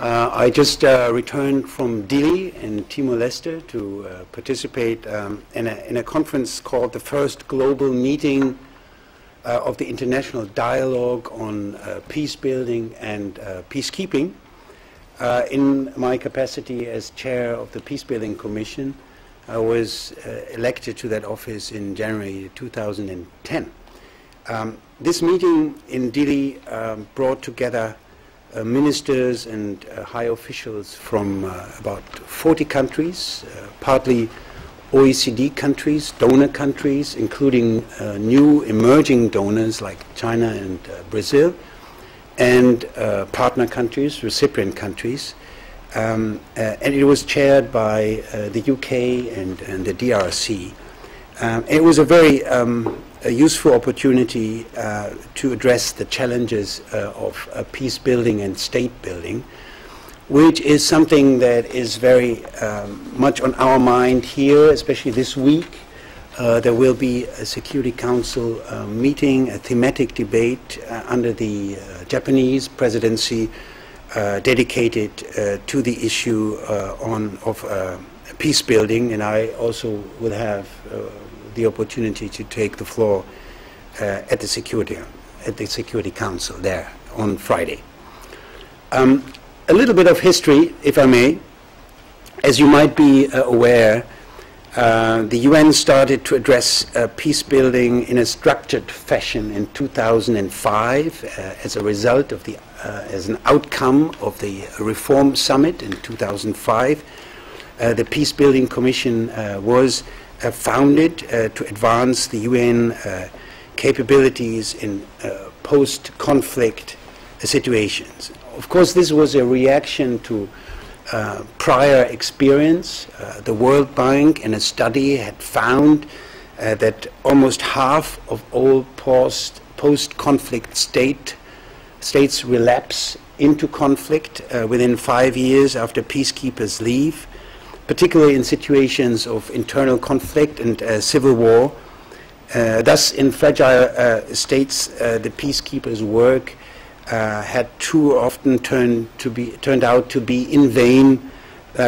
I just returned from Dili in Timor-Leste to participate in a conference called the First Global Meeting of the International Dialogue on Peacebuilding and Peacekeeping. In my capacity as chair of the Peacebuilding Commission, I was elected to that office in January 2010. This meeting in Dili brought together ministers and high officials from about 40 countries, partly OECD countries, donor countries, including new emerging donors like China and Brazil, and partner countries, recipient countries. And it was chaired by the UK and the DRC. It was a very a useful opportunity to address the challenges of peace building and state building, which is something that is very much on our mind here, especially this week. There will be a Security Council meeting, a thematic debate under the Japanese presidency dedicated to the issue of peace building, and I also will have the opportunity to take the floor at the Security Council there on Friday. A little bit of history, if I may. As you might be aware, the UN started to address peace building in a structured fashion in 2005 as a result of the as an outcome of the Reform Summit in 2005. The Peacebuilding Commission was founded to advance the UN capabilities in post-conflict situations. Of course, this was a reaction to prior experience. The World Bank in a study had found that almost half of all post-conflict states relapse into conflict within 5 years after peacekeepers leave, particularly in situations of internal conflict and civil war. Thus, in fragile states, the peacekeepers' work had too often turned out to be in vain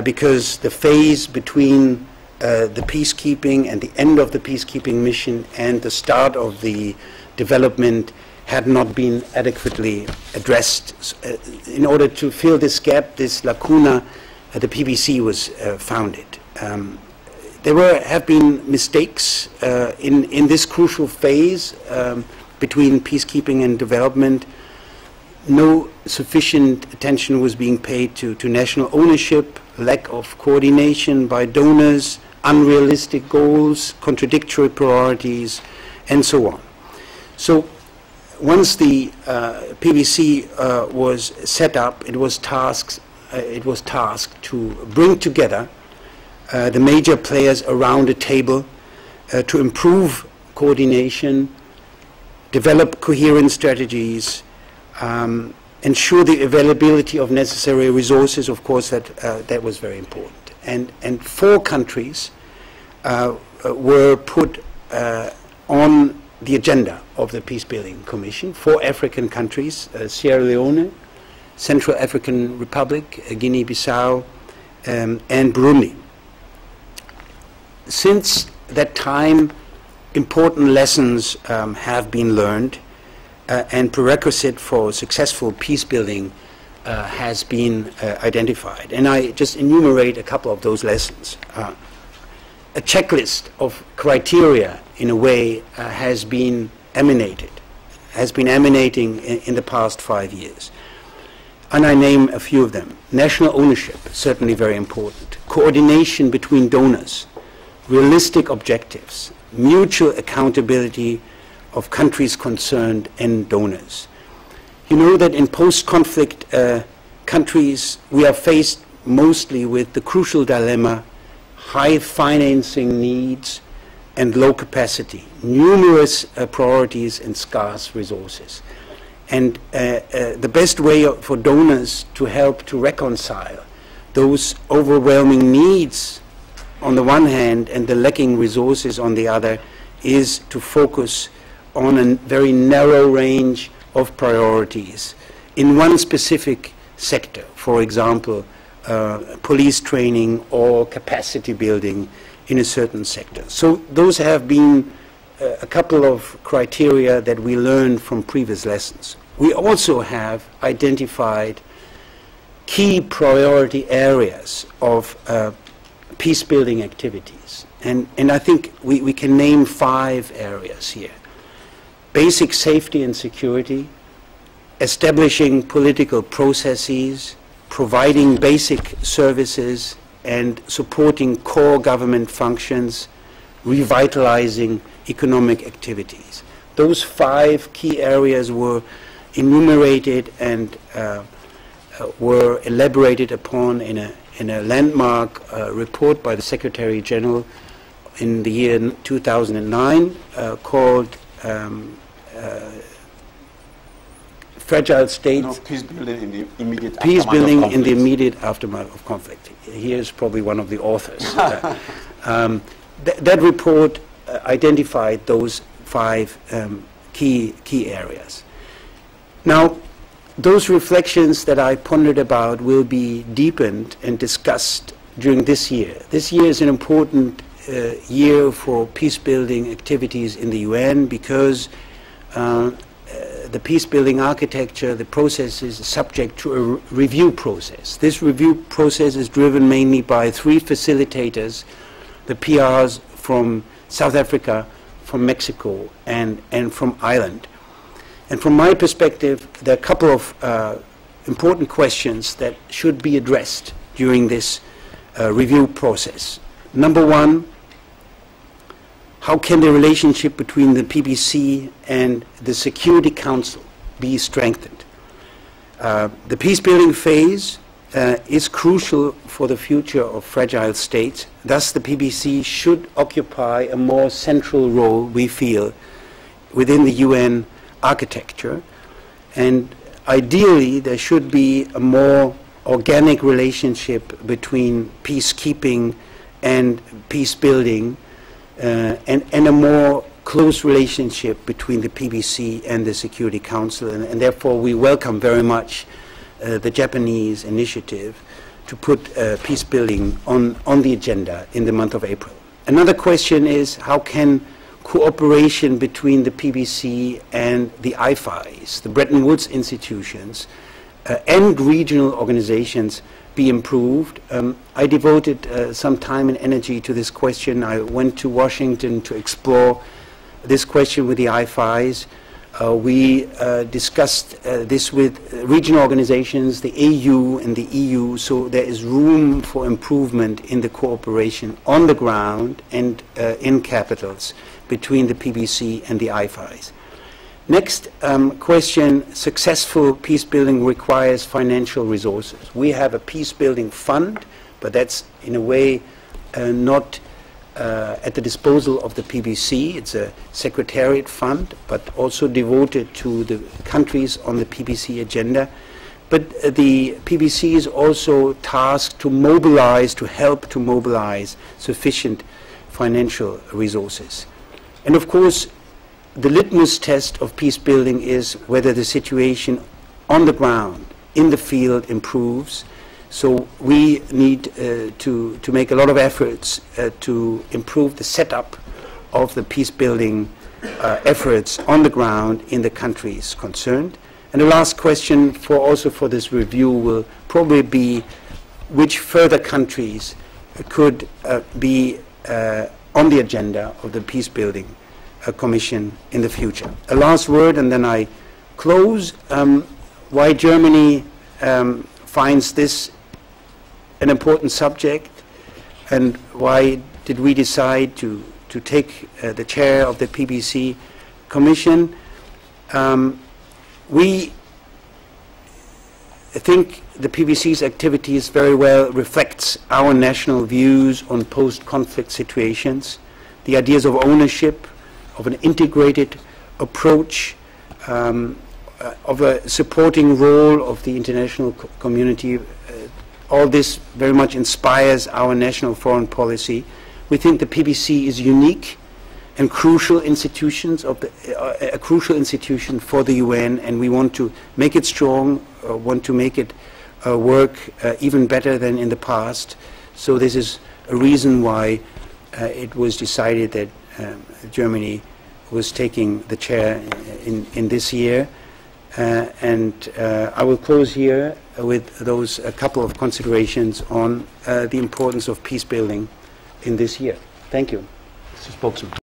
because the phase between the peacekeeping and the end of the peacekeeping mission and the start of the development had not been adequately addressed. In order to fill this gap, this lacuna, the PBC was founded. There have been mistakes in this crucial phase between peacekeeping and development. No sufficient attention was being paid to national ownership, lack of coordination by donors, unrealistic goals, contradictory priorities, and so on. So once the PBC was set up, it was tasked to bring together the major players around a table to improve coordination, develop coherent strategies, ensure the availability of necessary resources. Of course, that was very important. And 4 countries were put on the agenda of the Peacebuilding Commission. 4 African countries: Sierra Leone, Central African Republic, Guinea-Bissau, and Burundi. Since that time, important lessons have been learned, and prerequisite for successful peace building has been identified. And I just enumerate a couple of those lessons. A checklist of criteria, in a way, has been emanating in the past 5 years. And I name a few of them. National ownership, certainly very important. Coordination between donors, realistic objectives, mutual accountability of countries concerned and donors. You know that in post-conflict countries, we are faced mostly with the crucial dilemma: high financing needs and low capacity, numerous priorities and scarce resources. And the best way for donors to help to reconcile those overwhelming needs on the one hand and the lacking resources on the other is to focus on a very narrow range of priorities in one specific sector. For example, police training or capacity building in a certain sector. So those have been a couple of criteria that we learned from previous lessons. We also have identified key priority areas of peace-building activities. And I think we can name 5 areas here. Basic safety and security, establishing political processes, providing basic services, and supporting core government functions, revitalizing economic activities. Those 5 key areas were enumerated and were elaborated upon in a landmark report by the Secretary General in the year 2009 called Fragile States. No, peacebuilding in the immediate aftermath Peacebuilding of conflict. in the immediate aftermath of conflict. Here's probably one of the authors. That report identified those 5 key areas. Now, those reflections that I pondered about will be deepened and discussed during this year. This year is an important year for peace-building activities in the UN because the peace-building architecture, the process is subject to a review process. This review process is driven mainly by 3 facilitators, the PRs from South Africa, from Mexico, and from Ireland. And from my perspective, there are a couple of important questions that should be addressed during this review process. Number 1, how can the relationship between the PBC and the Security Council be strengthened? The peace-building phase is crucial for the future of fragile states. Thus, the PBC should occupy a more central role, we feel, within the UN architecture. And ideally, there should be a more organic relationship between peacekeeping and peace-building, and a more close relationship between the PBC and the Security Council, and therefore we welcome very much the Japanese initiative to put peace-building on the agenda in the month of April. Another question is, how can cooperation between the PBC and the IFIs, the Bretton Woods institutions, and regional organizations be improved? I devoted some time and energy to this question. I went to Washington to explore this question with the IFIs. We discussed this with regional organizations, the AU and the EU, so there is room for improvement in the cooperation on the ground and in capitals between the PBC and the IFIs. Next question, successful peace-building requires financial resources. We have a peace-building fund, but that's in a way not at the disposal of the PBC. It's a secretariat fund, but also devoted to the countries on the PBC agenda. But the PBC is also tasked to mobilize, to help to mobilize sufficient financial resources. And of course, the litmus test of peace building is whether the situation on the ground, in the field, improves. So we need to make a lot of efforts to improve the setup of the peace building efforts on the ground in the countries concerned. And the last question also for this review will probably be which further countries could be on the agenda of the peace building Commission in the future. A last word and then I close. Why Germany finds this an important subject, and why did we decide to take the chair of the PBC Commission? We think the PBC's activities very well reflects our national views on post-conflict situations, the ideas of ownership, of an integrated approach, of a supporting role of the international community. All this very much inspires our national foreign policy. We think the PBC is unique and crucial institutions of the, a crucial institution for the UN, and we want to make it strong, want to make it work even better than in the past. So this is a reason why it was decided that Germany was taking the chair in this year. And I will close here with those a couple of considerations on the importance of peace building in this year. Thank you. Mr. Spokesman.